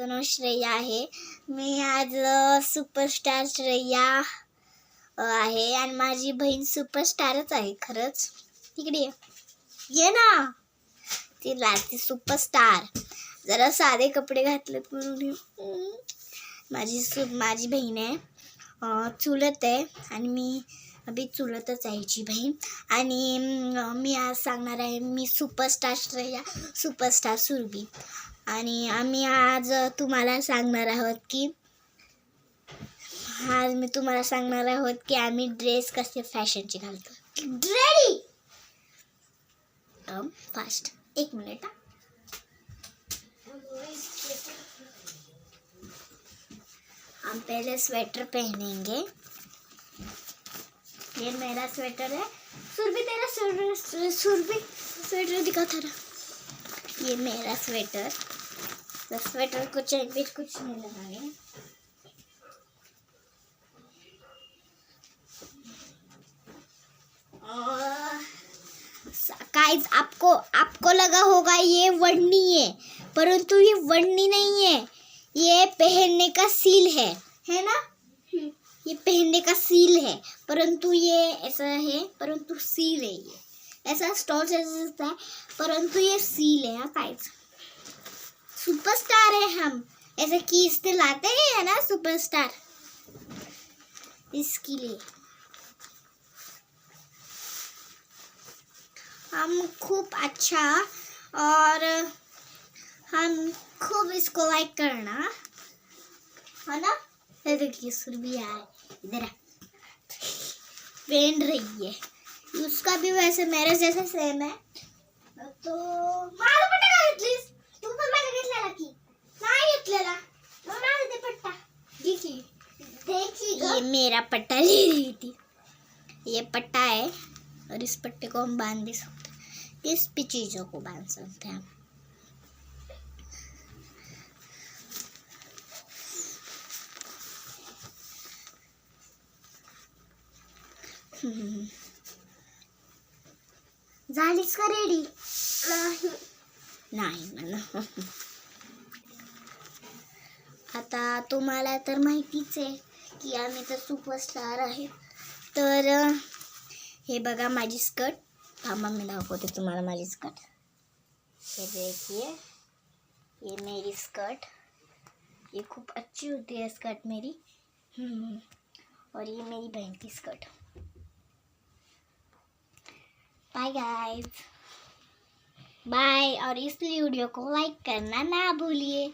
माझं नाव श्रेया आहे. मी आज सुपरस्टार श्रेया आहे आणि माझी बहीण सुपरस्टारच आहे खरंच. तिकडे ये ना. ती सुपरस्टार. जरा साधे कपडे घातलेत म्हणून माझी बहीण आहे. चुलत आहे आणि मी अभि चुलतच आहे हिची बहीण. आणि मी आज सांगणार आहे मी सुपरस्टार श्रेया सुपरस्टार सुरभी. आणि आम्ही आज तुम्हाला सांगणार आहोत की आम्ही ड्रेस कसे फॅशनचे घालतो. Ready fast. 1 मिनिट. हम पहले स्वेटर पहनेंगे. ये मेरा स्वेटर है. सुरभी तेरा स्वेटर दिखा था. ये मेरा स्वेटर. तो स्वेटर को चेन पे कुछ नहीं लगाने. गाइस आपको लगा होगा ये वड़नी है, परंतु ये वड़नी नहीं है. ये पहनने का सील है ना. ये पहनने का सील है, परंतु ये ऐसा है, परंतु सील है. ये ऐसा स्टॉल जैसा है, परंतु ये सील है. गाइस सुपरस्टार है हम. ऐसे खींचते लाते हैं ना सुपरस्टार, इसके लिए हम खूब अच्छा और हम खूब इसको लाइक करना है ना. ये देखिए सुरभी है इधर पहन रही है. उसका भी वैसे मेरे जैसा सेम है. तो मार पट्टा घेतलीस तू पण माझ्या घेतलेला की नाही घेतलेला मग माझा ते पट्टा देखी ये मेरा पट्टा ले रही थी. ये पट्टा है और इस पट्टे को हम बांध भी सकते हैं. किस भी चीज़ों को बांध सकते हैं. झालीस का रेडी. नाही म्हणा. आता तुम्हाला तर माहितीच आहे की आम्ही तर सुपरस्टार आहे. तर हे बघा माझी स्कर्ट. थांबा मी दाखवते तुम्हाला माझी स्कर्ट. ये देखिए ये मेरी स्कर्ट. ये खूप अच्छी होती है स्कर्ट मेरी. और ये मेरी बहन की स्कर्ट. Bye guys bye. और इस वीडियो को लाइक करना ना भूलिए.